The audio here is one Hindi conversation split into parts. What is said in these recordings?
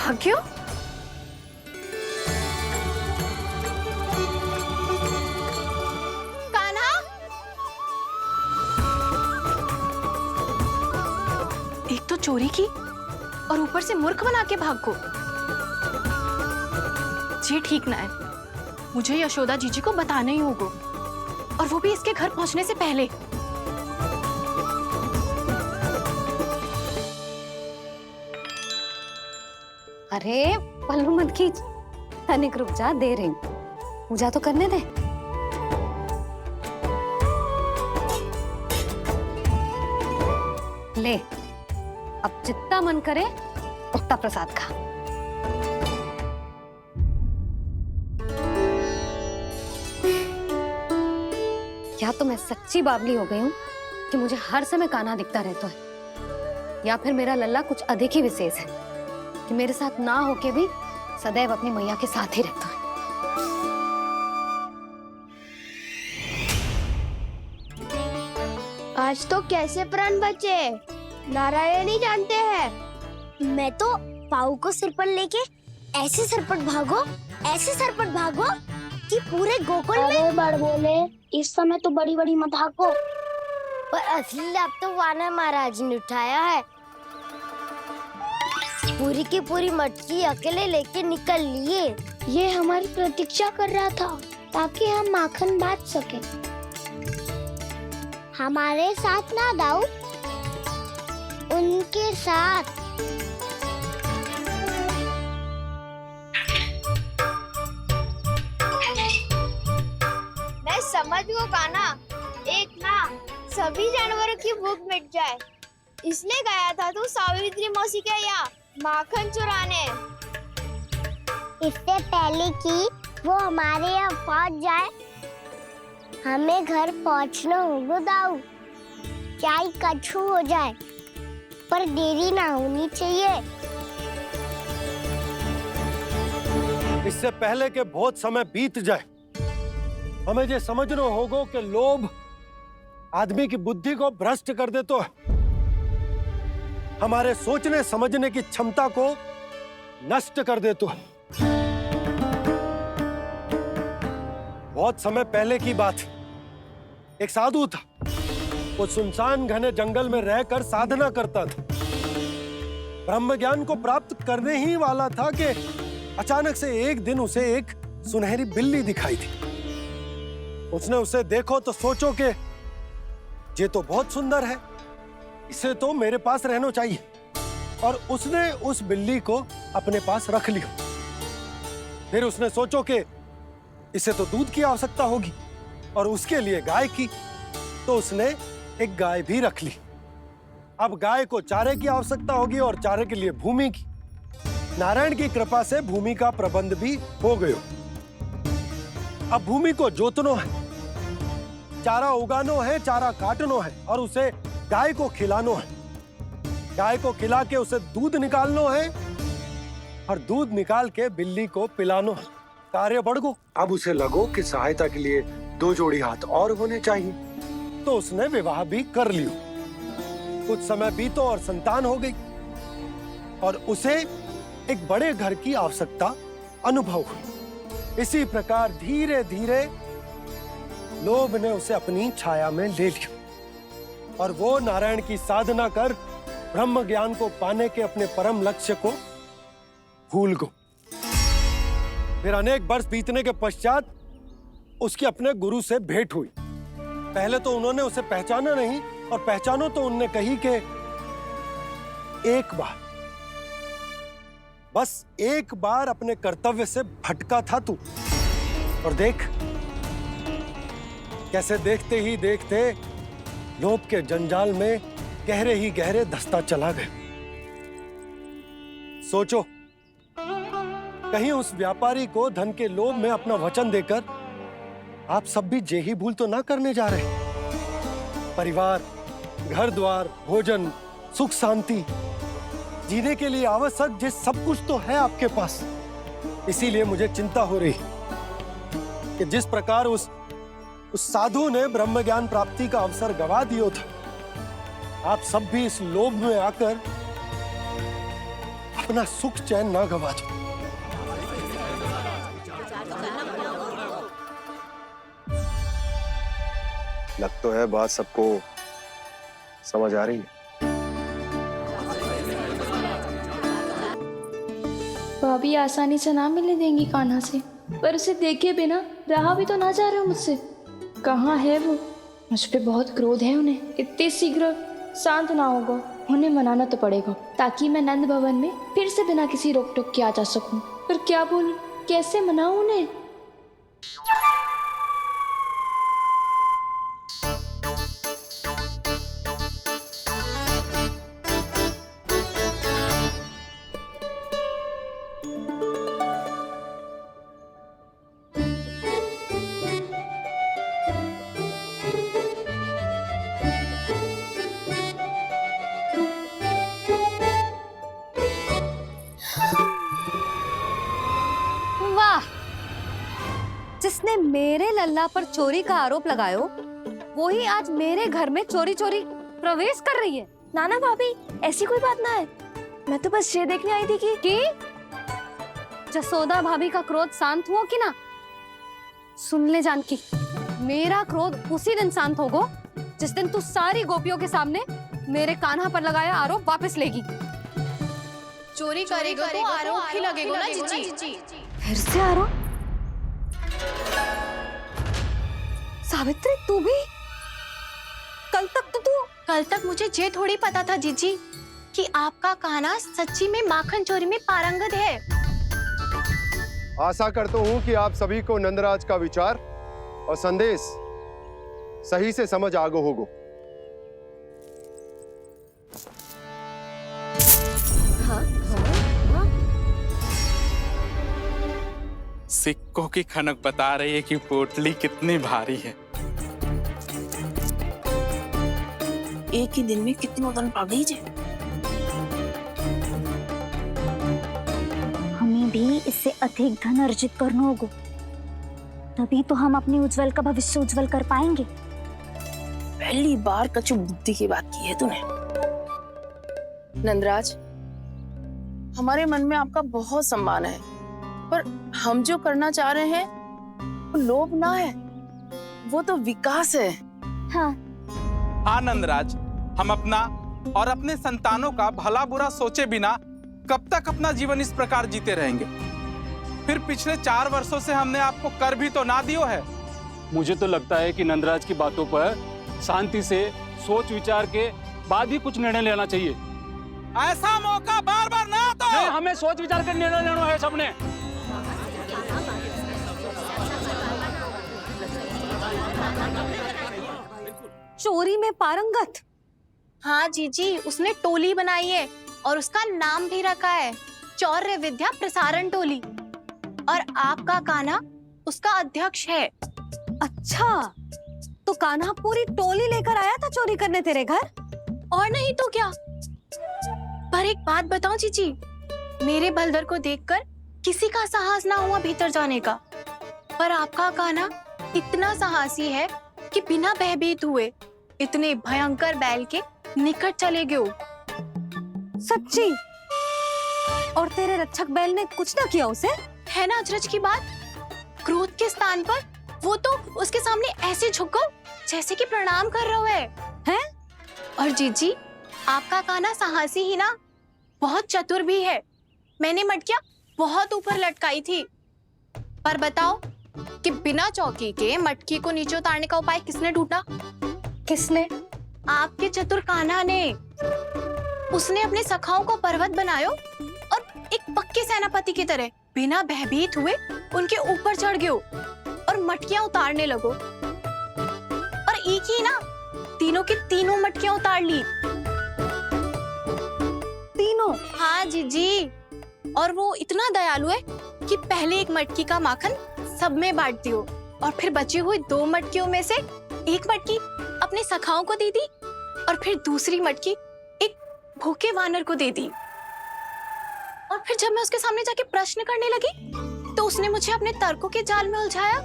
भाग्य? कान्हा? एक तो चोरी की और ऊपर से मूर्ख बना के भागो। ये ठीक ना है। मुझे यशोदा जीजी को बताना ही होगा, और वो भी इसके घर पहुंचने से पहले। अरे पल्लू मत खींच, तनिक रुक जा, दे रही हूँ, पूजा तो करने दे। ले, अब जितना मन करे उतना प्रसाद खा। या तो मैं सच्ची बावली हो गई हूँ कि मुझे हर समय कान्हा दिखता रहता है, या फिर मेरा लल्ला कुछ अधिक ही विशेष है कि मेरे साथ ना होके भी सदैव अपनी मैया के साथ ही रहता है। आज तो कैसे प्राण बचे, नारायण ही जानते हैं। मैं तो पाऊ को सिर पर लेके ऐसे सरपट भागो कि पूरे गोकुल में बड़ बोले। इस समय तो बड़ी बड़ी मत हाको, पर असली लाभ तो वानर महाराज ने उठाया है। पूरी की पूरी मटकी अकेले लेके निकल लिए। ये हमारी प्रतीक्षा कर रहा था ताकि हम माखन बांट सके। हमारे साथ ना दाऊ, उनके साथ। मैं समझ गो कान्हा, एक ना सभी जानवरों की भूख मिट जाए, इसलिए गया था तू सावित्री मौसी के यहाँ माखन चुराने। इससे पहले कि वो हमारे यहाँ पहुँच जाए, हमें घर पहुँचना होगा दाऊ, चाहे कछु हो जाए, पर देरी ना होनी चाहिए। इससे पहले कि बहुत समय बीत जाए, हमें ये समझना होगा कि लोभ आदमी की बुद्धि को भ्रष्ट कर दे, तो हमारे सोचने समझने की क्षमता को नष्ट कर दे। तो बहुत समय पहले की बात, एक साधु था। वो सुनसान घने जंगल में रहकर साधना करता था। ब्रह्म ज्ञान को प्राप्त करने ही वाला था कि अचानक से एक दिन उसे एक सुनहरी बिल्ली दिखाई थी। उसने उसे देखो तो सोचो कि ये तो बहुत सुंदर है, इसे तो मेरे पास रहना चाहिए, और उसने उस बिल्ली को अपने पास रख लिया। फिर उसने सोचो कि इसे तो दूध की आवश्यकता होगी और उसके लिए गाय की, तो उसने एक गाय भी रख ली। अब गाय को चारे की आवश्यकता होगी और चारे के लिए भूमि की। नारायण की कृपा से भूमि का प्रबंध भी हो गयो। अब भूमि को जोतनो है, चारा उगानो है, चारा काटनो है, और उसे गाय को खिलानो है। गाय को खिला के उसे दूध निकालनो है, और दूध निकाल के बिल्ली को पिलानो है। कार्य बढ़ गो। अब उसे लगो कि सहायता के लिए 2 जोड़ी हाथ और होने चाहिए, तो उसने विवाह भी कर लियो। कुछ समय बीतो और संतान हो गई, और उसे एक बड़े घर की आवश्यकता अनुभव हुई। इसी प्रकार धीरे धीरे लोभ ने उसे अपनी छाया में ले लिया, और वो नारायण की साधना कर ब्रह्म ज्ञान को पाने के अपने परम लक्ष्य को भूल गो। फिर अनेक वर्ष बीतने के पश्चात उसकी अपने गुरु से भेंट हुई। पहले तो उन्होंने उसे पहचाना नहीं, और पहचानो तो उनने कही कि एक बार, बस एक बार अपने कर्तव्य से भटका था तू, और देख कैसे देखते ही देखते लोभ के जंजाल में गहरे ही गहरे धंसता चला गया। सोचो, कहीं उस व्यापारी को धन के लोभ में अपना वचन देकर आप सब भी जे ही भूल तो ना करने जा रहे। परिवार, घर द्वार, भोजन, सुख शांति, जीने के लिए आवश्यक जिस सब कुछ तो है आपके पास। इसीलिए मुझे चिंता हो रही कि जिस प्रकार उस साधु ने ब्रह्म ज्ञान प्राप्ति का अवसर गवा दिया था, आप सब भी इस लोभ में आकर अपना सुख चैन ना गवा दो। लग तो है बात सबको समझ आ रही है। भाभी आसानी से ना मिलने देंगी कान्हा से, पर उसे देखे बिना रहा भी तो ना जा रहा मुझसे। कहाँ है वो? मुझ पे बहुत क्रोध है उन्हें। इतने शीघ्र शांत ना होगा, उन्हें मनाना तो पड़ेगा ताकि मैं नंद भवन में फिर से बिना किसी रोक टोक के आ जा सकूं। पर क्या बोलूं, कैसे मनाऊं उन्हें? वाह, जिसने मेरे लल्ला पर चोरी का आरोप लगायो, वो ही आज मेरे घर में चोरी चोरी प्रवेश कर रही है। नाना भाभी, ऐसी कोई बात ना है। मैं तो बस ये देखने आई थी कि जसोदा भाभी का क्रोध शांत हुआ कि ना? सुन ले जानकी, मेरा क्रोध उसी दिन शांत होगा जिस दिन तू सारी गोपियों के सामने मेरे कान्हा पर लगाया आरोप वापस लेगी। चोरी करेगा तो आरोप ही लगेगा ना जीजी। फिर से आरोप? सावित्री, तू भी? कल तक मुझे ये थोड़ी पता था जीजी कि आपका कान्हा सच्ची में माखन चोरी में पारंगत है। आशा करता हूं कि आप सभी को नंदराज का विचार और संदेश सही से समझ आगो होगो। सिक्कों की खनक बता रही है कि पोटली कितनी भारी है। एक ही दिन में कितनी धन पा गई जे। हमें भी इससे अधिक धन अर्जित करना होगा, तभी तो हम अपने उज्जवल का भविष्य उज्जवल कर पाएंगे। पहली बार कछु बुद्धि की बात की है तूने। नंदराज, हमारे मन में आपका बहुत सम्मान है, पर हम जो करना चाह रहे हैं वो लोभ ना है, वो तो विकास है। हाँ नंदराज, हम अपना और अपने संतानों का भला बुरा सोचे बिना कब तक अपना जीवन इस प्रकार जीते रहेंगे? फिर पिछले 4 वर्षों से हमने आपको कर भी तो ना दियो है। मुझे तो लगता है कि नंदराज की बातों पर शांति से सोच विचार के बाद ही कुछ निर्णय लेना चाहिए। ऐसा मौका बार बार ना आता। नहीं, हमें सोच विचार कर निर्णय लेना है सबने। चोरी में पारंगत? हाँ जीजी, उसने टोली बनाई है और उसका नाम भी रखा है चौर्य विद्या प्रसारण टोली, और आपका कान्हा उसका अध्यक्ष है। अच्छा, तो कान्हा पूरी टोली लेकर आया था चोरी करने तेरे घर? और नहीं तो क्या। पर एक बात बताऊं जीजी, मेरे बलदर को देखकर किसी का साहस ना हुआ भीतर जाने का, पर आपका कान्हा इतना साहसी है कि बिना भयभीत हुए इतने भयंकर बैल के निकट चले गए। सच्ची? और तेरे रक्षक बैल ने कुछ ना किया उसे? है ना अचरज की बात। क्रोध के स्थान पर वो तो उसके सामने ऐसे झुक गया जैसे कि प्रणाम कर रहा है। और जीजी, आपका कान्हा साहसी ही ना, बहुत चतुर भी है। मैंने मटकियां बहुत ऊपर लटकाई थी, पर बताओ कि बिना चौकी के मटकी को नीचे उतारने का उपाय किसने ढूंढा? किसने? आपके चतुर कान्हा ने। उसने अपने सखाओं को पर्वत बनायो और एक पक्के सेनापति की तरह बिना भयभीत हुए उनके ऊपर चढ़ गयो और मटकियां उतारने लगो। और एक ही ना, तीनों की तीनों मटकियां उतार ली। तीनों? हाँ जीजी, और वो इतना दयालु है कि पहले एक मटकी का माखन सब में बांट दियो और फिर बची हुई 2 मटकियों में से एक मटकी अपने सखाओं को दे दी और फिर दूसरी मटकी एक भूखे वानर को दे दी। और फिर जब मैं उसके सामने जाके प्रश्न करने लगी तो उसने मुझे अपने तर्कों के जाल में उलझाया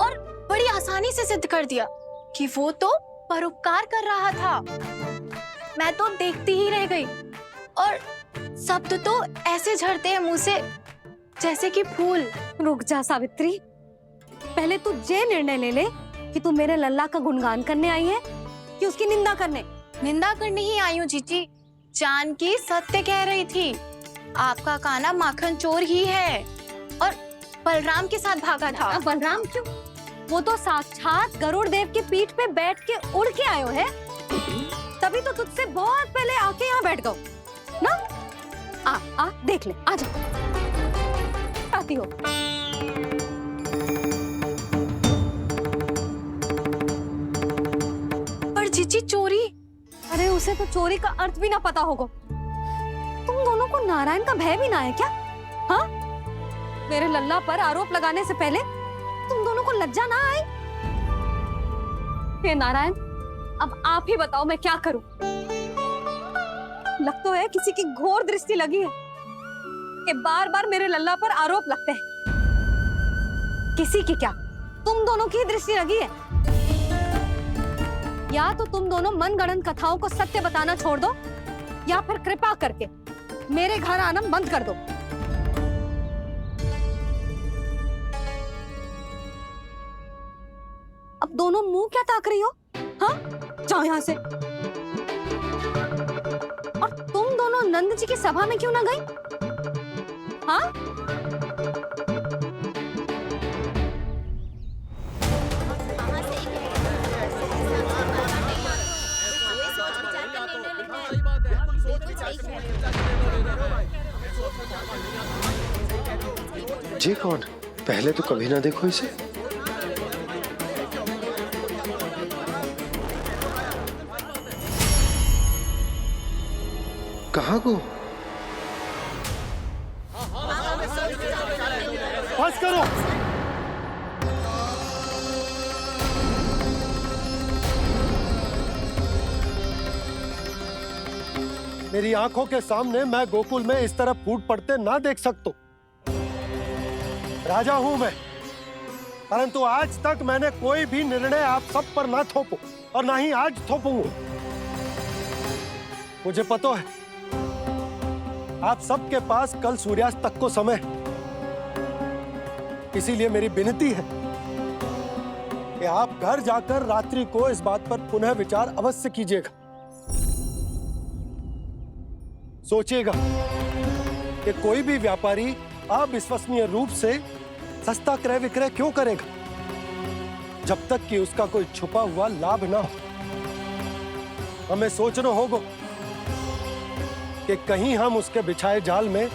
और बड़ी आसानी से सिद्ध कर दिया कि वो तो परोपकार कर रहा था। मैं तो देखती ही रह गई और शब्द तो ऐसे झड़ते हैं मुंह से जैसे कि फूल। रुक जा सावित्री, पहले तू ये निर्णय ले ले कि तू मेरे लल्ला का गुणगान करने आई है कि उसकी निंदा करने। निंदा करने ही आई हूँ जीजी। जानकी सत्य कह रही थी, आपका कान्हा माखन चोर ही है और बलराम के साथ भागा था। अब बलराम क्यों? वो तो साक्षात गरुड़ देव की पीठ पे बैठ के उड़ के आयो है, तभी तो तुझसे बहुत पहले आके यहाँ बैठ गओ ना। आ देख ले, आ जा, आती हो। पर जीजी चोरी? अरे उसे तो चोरी का अर्थ भी ना पता होगा। तुम दोनों को नारायण का भय भी ना है क्या? हाँ, मेरे लल्ला पर आरोप लगाने से पहले तुम दोनों को लज्जा ना आई? हे नारायण, अब आप ही बताओ मैं क्या करूं? लग तो है किसी की घोर दृष्टि लगी है कि बार बार मेरे लल्ला पर आरोप लगते हैं। किसी की क्या, तुम दोनों की दृष्टि लगी है। या तो तुम दोनों मनगढ़ंत कथाओं को सत्य बताना छोड़ दो, या फिर कृपा करके मेरे घर आना बंद कर दो। अब दोनों मुंह क्या ताक रही हो? हाँ, जाओ यहां से। और तुम दोनों नंद जी की सभा में क्यों ना गई? हाँ, ये कौन? पहले तो कभी ना देखो इसे। कहाँ को? बस करो। मेरी आंखों के सामने मैं गोकुल में इस तरह फूट पड़ते ना देख सकता। राजा हूं मैं, परंतु आज तक मैंने कोई भी निर्णय आप सब पर ना थोपो और ना ही आज थोपूंगा। मुझे पता है आप सबके पास कल सूर्यास्त तक को समय, इसीलिए मेरी विनती है कि आप घर जाकर रात्रि को इस बात पर पुनः विचार अवश्य कीजिएगा। सोचिएगा कि कोई भी व्यापारी अविश्वसनीय रूप से सस्ता क्रय विक्रय क्यों करेगा जब तक कि उसका कोई छुपा हुआ लाभ ना हो। हमें सोचना होगा कि कहीं हम उसके बिछाए जाल में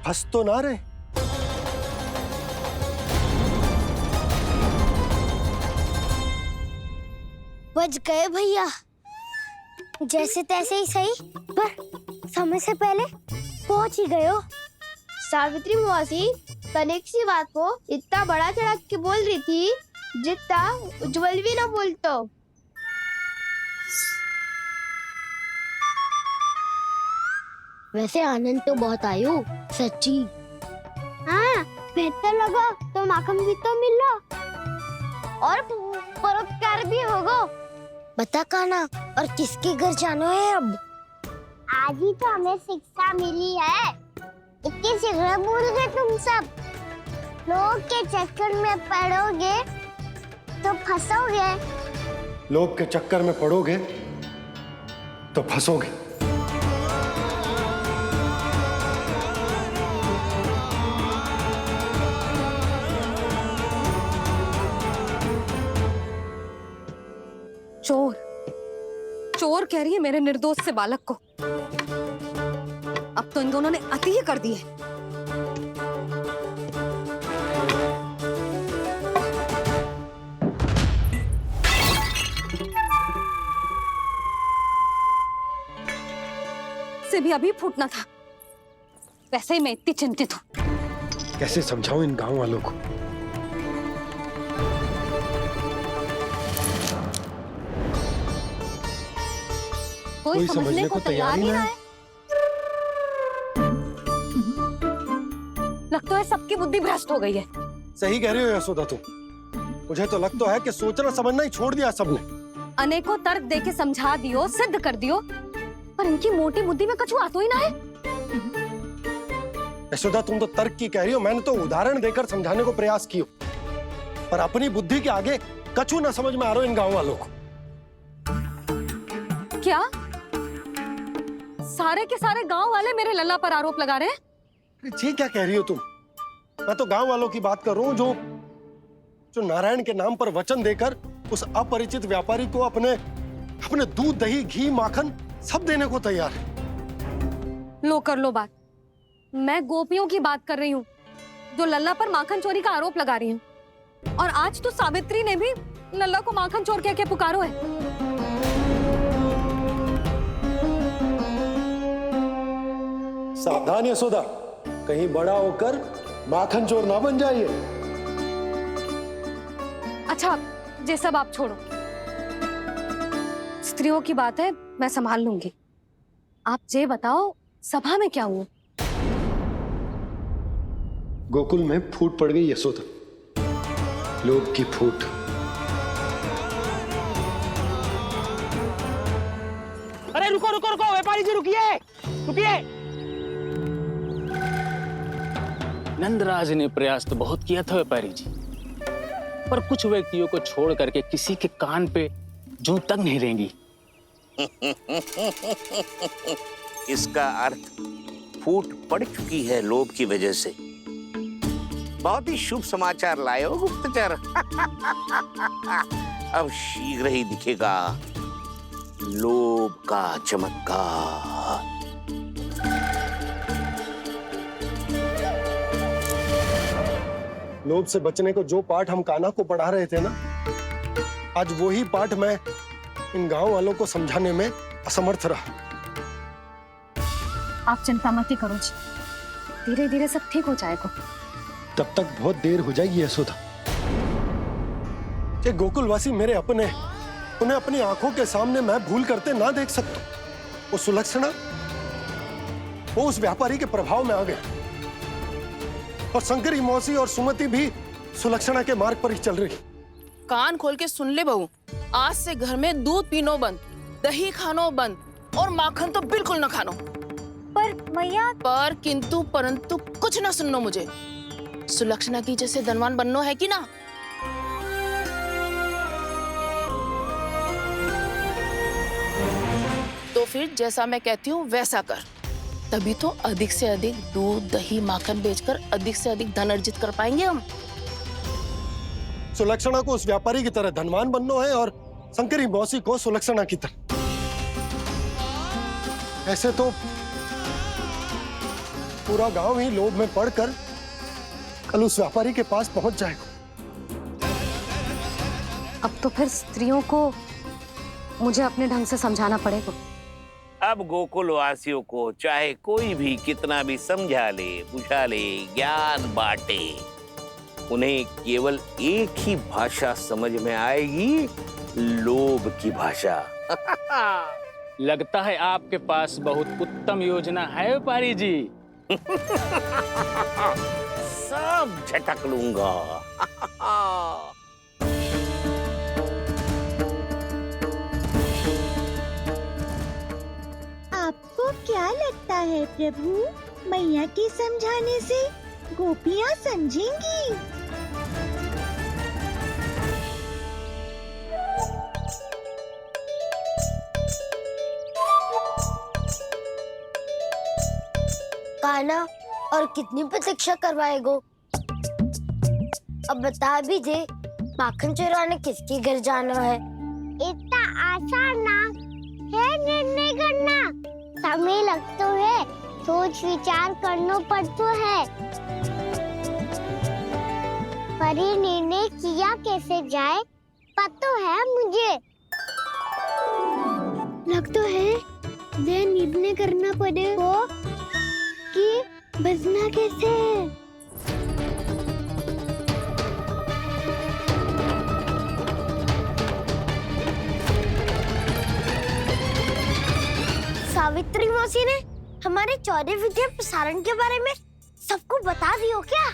फंस तो ना रहे। बच गए भैया, जैसे तैसे ही सही, पर समय से पहले पहुंच ही गए हो। सावित्री मौसी तनिक सी बात को इतना बड़ा चढ़ा के बोल रही थी जितना उज्जवल भी ना बोलतो। वैसे आनंद तो बहुत आयो, सच्ची। हाँ, बेहतर लगा तो माखन भी तो मिला और परोपकार भी होगा। बता कान्हा, और किसके घर जाना है अब? आज ही तो हमें शिक्षा मिली है, इतनी शीघ्र भूल गए तुम सब। लोग के चक्कर में पड़ोगे तो फंसोगे। लोग के चक्कर में पड़ोगे तो फंसोगे। चोर चोर कह रही है मेरे निर्दोष से बालक को। अब तो इन दोनों ने अति ही कर दी है। से भी अभी फूटना था। वैसे ही मैं इतनी चिंतित हूं। कैसे समझाऊं इन गांव वालों को? कोई समझने को तैयार ही ना है। लगता है सबकी बुद्धि भ्रष्ट हो गई है। सही कह रही हो यशोदा तुम। मुझे तो लगता है कि सोचना समझना ही छोड़ दिया सबने। अनेकों तर्क देके समझा दियो, सिद्ध कर दियो, पर इनकी मोटी बुद्धि में कछु आतो ही ना है। यशोदा, तुम तो तर्क की कह रही हो, मैंने तो उदाहरण देकर समझाने को प्रयास किया, पर अपनी बुद्धि के आगे कछु ना समझ में आ रहा इन गांव वालों को। क्या सारे के सारे गांव वाले मेरे लल्ला पर आरोप लगा रहे हैं? ये क्या कह रही हो तुम? मैं तो गांव वालों की बात कर रहा हूँ जो नारायण के नाम पर वचन देकर उस अपरिचित व्यापारी को अपने दूध, दही, घी, माखन सब देने को तैयार है। लो कर लो बात। मैं गोपियों की बात कर रही हूँ जो लल्ला पर माखन चोरी का आरोप लगा रही हैं। और आज तो सावित्री ने भी लल्ला को माखन चोर कह के पुकारो है। सावधान यशोदा, कहीं बड़ा होकर माखन चोर ना बन जाइए। अच्छा, ये सब आप छोड़ो, स्त्रियों की बात है, मैं संभाल लूंगी। आप ये बताओ, सभा में क्या हुआ? गोकुल में फूट पड़ गई यशोदा, लोभ की फूट। अरे रुको रुको रुको, व्यापारी जी रुकिए रुकिए। नंदराज ने प्रयास तो बहुत किया था व्यापारी जी, पर कुछ व्यक्तियों को छोड़ करके किसी के कान पे जूं तक नहीं रेंगी। इसका अर्थ फूट पड़ चुकी है लोभ की वजह से। बहुत ही शुभ समाचार लाए हो गुप्तचर। अब शीघ्र ही दिखेगा लोभ का चमत्कार। लोभ से बचने को जो पाठ हम कान्हा को पढ़ा रहे थे ना, आज वही पाठ मैं इन गांव वालों को समझाने में असमर्थ रहा। आप चिंता मत ही करो जी, धीरे धीरे सब ठीक हो जाएगा। तब तक बहुत देर हो जाएगी यशोदा। ये गोकुलवासी मेरे अपने, उन्हें अपनी आंखों के सामने मैं भूल करते ना देख सकता। वो सुलक्षणा, वो उस व्यापारी के प्रभाव में आ गए, और शंकरी मौसी और सुमति भी सुलक्षणा के मार्ग पर ही चल रही। कान खोल के सुन ले बहू, आज से घर में दूध पीनो बंद, दही खानो बंद, और माखन तो बिल्कुल न खानो। पर मैया, पर किंतु परंतु कुछ ना सुननो मुझे। सुलक्षणा की जैसे धनवान बननो है कि ना? तो फिर जैसा मैं कहती हूँ वैसा कर, तभी तो अधिक से अधिक दूध, दही, माखन बेचकर अधिक से अधिक धन अर्जित कर पाएंगे हम। सुलक्षणा को उस व्यापारी की तरह धनवान बनना है और शंकरी मौसी को सुलक्षणा की तरह। ऐसे तो पूरा गांव ही लोभ में पड़कर कल उस व्यापारी के पास पहुंच जाएगा। अब तो फिर स्त्रियों को मुझे अपने ढंग से समझाना पड़ेगा। अब गोकुल वासियों को चाहे कोई भी कितना भी समझा ले, बुझा ले, ज्ञान बांटे, उन्हें केवल एक ही भाषा समझ में आएगी, लोभ की भाषा। लगता है आपके पास बहुत उत्तम योजना है व्यापारी जी। सब झटक लूंगा। आपको क्या लगता है प्रभु, मैया के समझाने से गोपियाँ समझेंगी? कान्हा, और कितनी प्रतीक्षा करवाएगो? अब बता भी दे, माखन चुराने किसके घर जाना है? इतना आसान ना है निर्णय करना, समय लगता है, सोच विचार करना पड़ता है। पर ये निर्णय किया कैसे जाए पता है मुझे। लगता है ये निर्णय करना पड़ेगा कि बचना कैसे है। सावित्री मौसी ने हमारे 14 विद्या प्रसारण के बारे में सबको बता दियो क्या?